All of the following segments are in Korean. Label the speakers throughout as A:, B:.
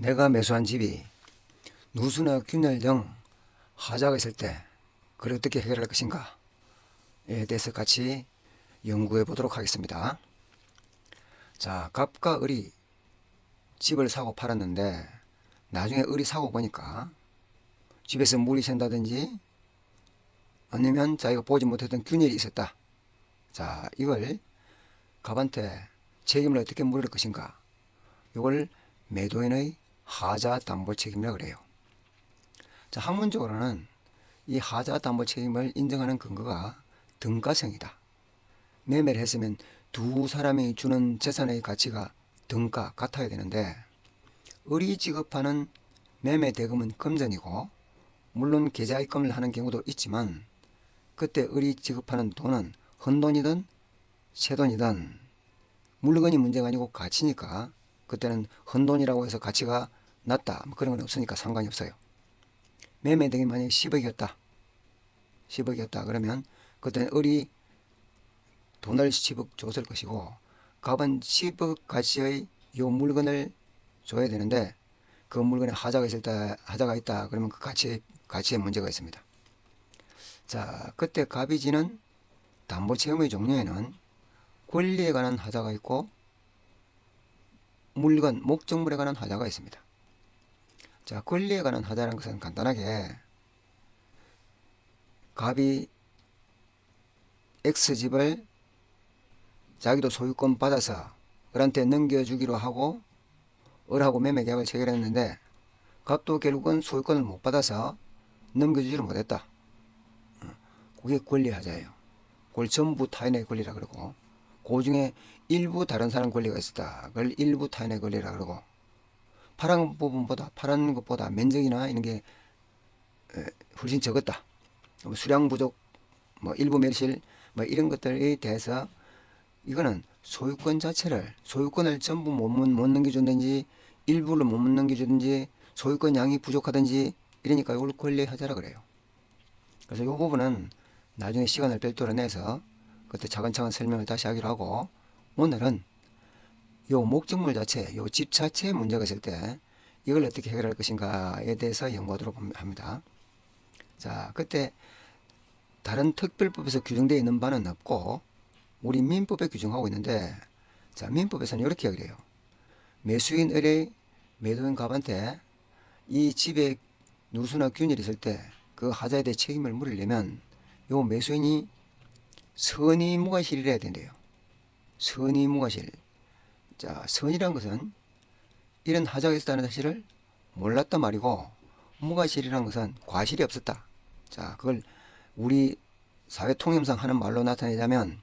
A: 내가 매수한 집이 누수나 균열 등 하자가 있을 때 그걸 어떻게 해결할 것인가에 대해서 같이 연구해 보도록 하겠습니다. 자, 갑과 을이 집을 사고 팔았는데 나중에 을이 사고 보니까 집에서 물이 샌다든지 아니면 자기가 보지 못했던 균열이 있었다. 자, 이걸 갑한테 책임을 어떻게 물을 것인가, 이걸 매도인의 하자 담보 책임이라고 그래요. 자, 학문적으로는 이 하자 담보 책임을 인정하는 근거가 등가성이다. 매매를 했으면 두 사람이 주는 재산의 가치가 등가 같아야 되는데, 을이 지급하는 매매 대금은 금전이고 물론 계좌 입금을 하는 경우도 있지만, 그때 을이 지급하는 돈은 헌돈이든 새돈이든 물건이 문제가 아니고 가치니까 그때는 헌돈이라고 해서 가치가 낮다 그런 건 없으니까 상관이 없어요. 매매 대금이 만약에 10억이었다. 10억이었다 그러면 그때는 을이 돈을 10억 줬을 것이고 갑은 10억 가치의 이 물건을 줘야 되는데, 그 물건에 하자가 있다 그러면 그 가치에 문제가 있습니다. 자, 그때 갑이 지는 담보 책임의 종류에는 권리에 관한 하자가 있고 물건, 목적물에 관한 하자가 있습니다. 자, 권리에 관한 하자라는 것은 간단하게 갑이 X집을 자기도 소유권 받아서 을한테 넘겨주기로 하고 을하고 매매 계약을 체결했는데 갑도 결국은 소유권을 못 받아서 넘겨주지를 못했다. 그게 권리하자예요. 그걸 전부 타인의 권리라 그러고, 그 중에 일부 다른 사람 권리가 있었다. 그걸 일부 타인의 권리라 그러고, 파란 것보다 면적이나 이런 게 훨씬 적었다. 수량 부족, 일부 멸실, 이런 것들에 대해서 이거는 소유권을 전부 못 넘겨준다든지 일부를 못 넘겨주든지 소유권 양이 부족하든지 이러니까 이걸 권리하자라 그래요. 그래서 이 부분은 나중에 시간을 별도로 내서 그때 차근차근 설명을 다시 하기로 하고, 오늘은 요 목적물 자체, 요 집 자체에 문제가 있을 때 이걸 어떻게 해결할 것인가에 대해서 연구하도록 합니다. 자, 그때 다른 특별법에서 규정되어 있는 바는 없고 우리 민법에 규정하고 있는데, 자, 민법에서는 이렇게 얘기해요. 매수인 을의 매도인 갑한테 이 집에 누수나 균열이 있을 때 그 하자에 대해 책임을 물으려면 요 매수인이 선의무과실이라 해야 된대요. 선의무과실. 자, 선이란 것은 이런 하자가 있었다는 사실을 몰랐단 말이고, 무과실이란 것은 과실이 없었다. 자, 그걸 우리 사회 통념상 하는 말로 나타내자면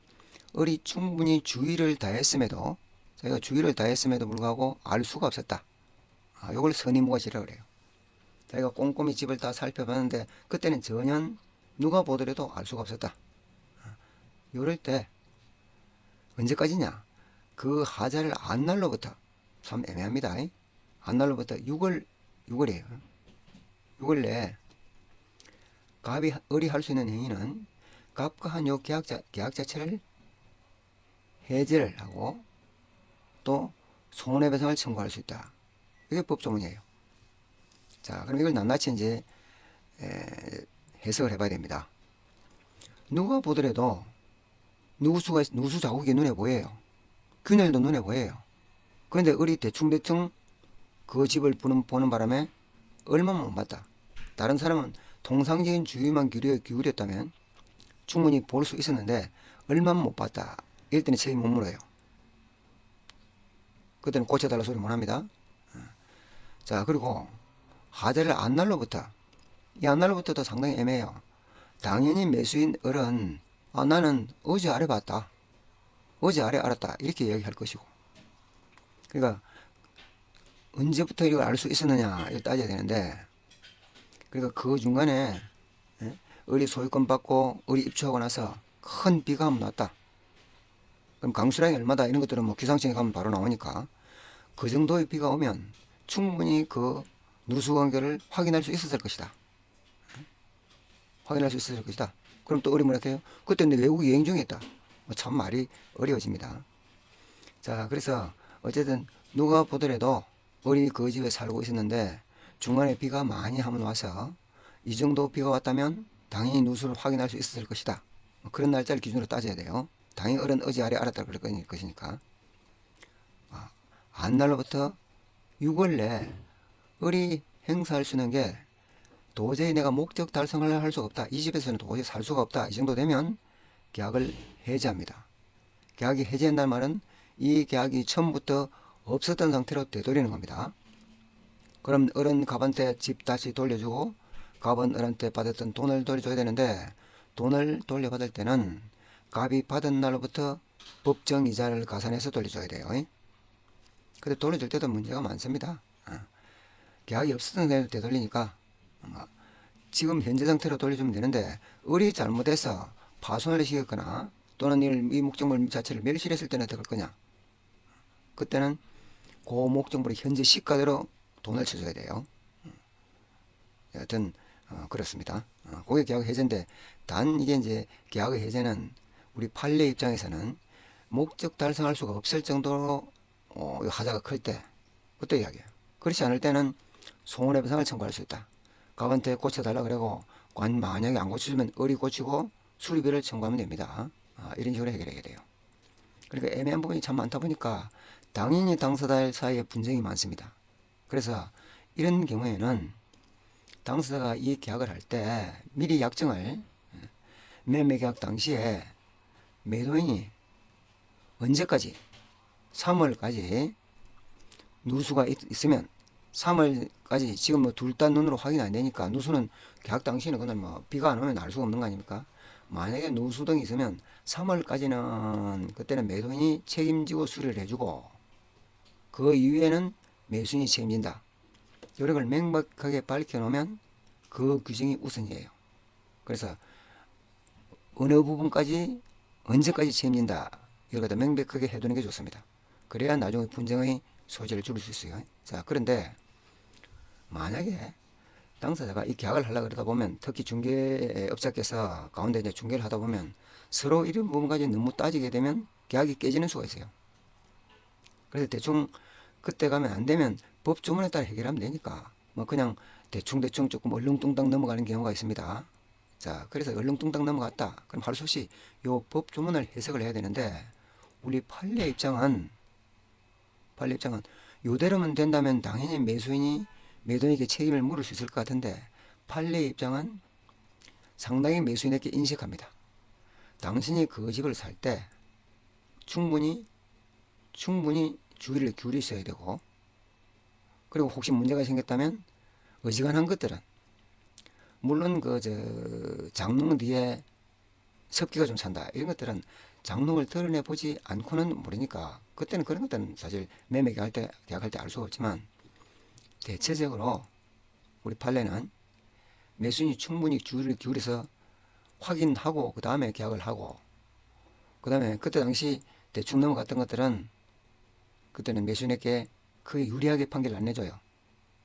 A: 을이 충분히 자기가 주의를 다했음에도 불구하고 알 수가 없었다. 이걸 선의무과실이라고 그래요. 자기가 꼼꼼히 집을 다 살펴봤는데 그때는 전혀 누가 보더라도 알 수가 없었다. 이럴 때 언제까지냐? 그 하자를 안 날로부터, 참 애매합니다. 안 날로부터 6월이에요. 6월 내에 을이 할 수 있는 행위는 갑과 한 요 계약 자체를 해제를 하고 또 손해배상을 청구할 수 있다. 이게 법조문이에요. 자, 그럼 이걸 낱낱이 이제 해석을 해봐야 됩니다. 누가 보더라도 누수 자국이 눈에 보여요. 균열도 눈에 보여요. 그런데 을이 대충 그 집을 보는 바람에 을만 못 봤다. 다른 사람은 통상적인 주의만 기울였다면 충분히 볼 수 있었는데 을만 못 봤다. 이럴 때는 책임 못 물어요. 그때는 고쳐달라 소리 못 합니다. 자, 그리고 하자를 안 날로부터, 이 안 날로부터도 상당히 애매해요. 당연히 매수인 을은 나는 어제 아래 봤다, 어제 아래 알았다 이렇게 얘기할 것이고, 그러니까 언제부터 이걸 알 수 있었느냐 이걸 따져야 되는데, 그러니까 그 중간에 을이 소유권 받고 을이 입주하고 나서 큰 비가 한번 났다. 그럼 강수량이 얼마다 이런 것들은 기상청에 가면 바로 나오니까 그 정도의 비가 오면 충분히 그 누수 관계를 확인할 수 있었을 것이다. 그럼 또 을이 뭐라 해요? 그때 내 외국 여행 중에 있다. 참 말이 어려워집니다. 자, 그래서 어쨌든 누가 보더라도 을이 그 집에 살고 있었는데 중간에 비가 많이 한번 와서 이 정도 비가 왔다면 당연히 누수를 확인할 수 있었을 것이다. 그런 날짜를 기준으로 따져야 돼요. 당연히 을은 어제 아래 알았다 그럴 것이니까. 안날로부터 6월 내 을이 행사할 수 있는 게 도저히 내가 목적 달성을 할 수가 없다. 이 집에서는 도저히 살 수가 없다. 이 정도 되면 계약을 해지합니다. 계약이 해지한다는 말은 이 계약이 처음부터 없었던 상태로 되돌리는 겁니다. 그럼 을은 갑한테 집 다시 돌려주고 갑은 을한테 받았던 돈을 돌려줘야 되는데 돈을 돌려받을 때는 갑이 받은 날로부터 법정 이자를 가산해서 돌려줘야 돼요. 근데 돌려줄 때도 문제가 많습니다. 계약이 없었던 상태로 되돌리니까 지금 현재 상태로 돌려주면 되는데 을이 잘못해서 파손을 시켰거나 또는 이 목적물 자체를 멸실했을 때는 어떻게 할 거냐. 그때는 그 목적물의 현재 시가대로 돈을 쳐줘야 돼요. 여하튼 그렇습니다. 그게 계약 해제인데 단 이게 이제 계약의 해제는 우리 판례 입장에서는 목적 달성할 수가 없을 정도로 하자가 클 때 그때 이야기해요. 그렇지 않을 때는 손해배상을 청구할 수 있다. 갑한테 고쳐달라 그러고 만약에 안 고쳐주면 을이 고치고 수리비를 청구하면 됩니다. 이런 식으로 해결해야 돼요. 그러니까 애매한 부분이 참 많다 보니까 당연히 당사자 사이에 분쟁이 많습니다. 그래서 이런 경우에는 당사자가 이 계약을 할 때 미리 약정을 매매 계약 당시에 매도인이 언제까지 3월까지 누수가 있으면 3월까지 지금 뭐 둘 다 눈으로 확인 안 되니까 누수는 계약 당시에는 그날 뭐 비가 안 오면 알 수가 없는 거 아닙니까? 만약에 누수 등이 있으면 3월까지는 그때는 매도인이 책임지고 수리를 해주고 그 이후에는 매수인이 책임진다. 이런 걸 명백하게 밝혀놓으면 그 규정이 우선이에요. 그래서 어느 부분까지 언제까지 책임진다 이걸 갖다 명백하게 해두는 게 좋습니다. 그래야 나중에 분쟁의 소지를 줄일 수 있어요. 자, 그런데 만약에 당사자가 이 계약을 하려고 그러다 보면 특히 중개업자께서 가운데 이제 중개를 하다 보면 서로 이런 부분까지 너무 따지게 되면 계약이 깨지는 수가 있어요. 그래서 대충 그때 가면 안 되면 법 조문에 따라 해결하면 되니까 뭐 그냥 대충 조금 얼렁뚱땅 넘어가는 경우가 있습니다. 자, 그래서 얼렁뚱땅 넘어갔다. 그럼 할 수 없이 요 법 조문을 해석을 해야 되는데 우리 판례 입장은 요대로만 된다면 당연히 매도인에게 책임을 물을 수 있을 것 같은데 판례 입장은 상당히 매수인에게 인식합니다. 당신이 그 집을 살 때 충분히 주의를 기울이셔야 되고 그리고 혹시 문제가 생겼다면 어지간한 것들은 물론 장롱 뒤에 습기가 좀 찬다 이런 것들은 장롱을 드러내 보지 않고는 모르니까 그때는 그런 것들은 사실 매매 계약할 때 알 수가 없지만 대체적으로 우리 판례는 매수인이 충분히 주의를 기울여서 확인하고 그 다음에 계약을 하고 그 다음에 그때 당시 대충 넘어갔던 것들은 그때는 매수인에게 크게 유리하게 판결을 안 내줘요.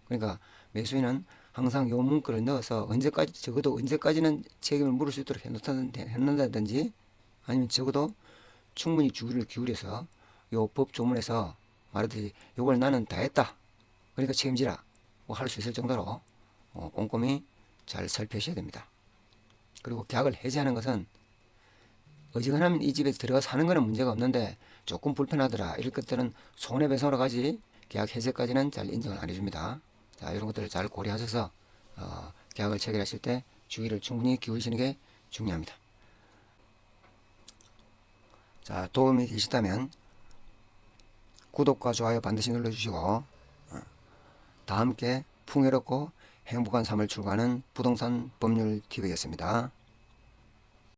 A: 그러니까 매수인은 항상 요 문구를 넣어서 적어도 언제까지는 책임을 물을 수 있도록 해놓는다든지 아니면 적어도 충분히 주의를 기울여서 요 법 조문에서 말하듯이 요걸 나는 다 했다. 그러니까 책임지라. 뭐 할 수 있을 정도로 꼼꼼히 잘 살펴셔야 됩니다. 그리고 계약을 해지하는 것은 어지간하면 이 집에 들어가 사는 거는 문제가 없는데 조금 불편하더라. 이럴 것들은 손해배상으로 가지 계약 해지까지는 잘 인정을 안 해줍니다. 자, 이런 것들을 잘 고려하셔서 계약을 체결하실 때 주의를 충분히 기울이시는 게 중요합니다. 자, 도움이 되시다면 구독과 좋아요 반드시 눌러주시고 다 함께 풍요롭고 행복한 삶을 추구하는 부동산 법률 TV였습니다.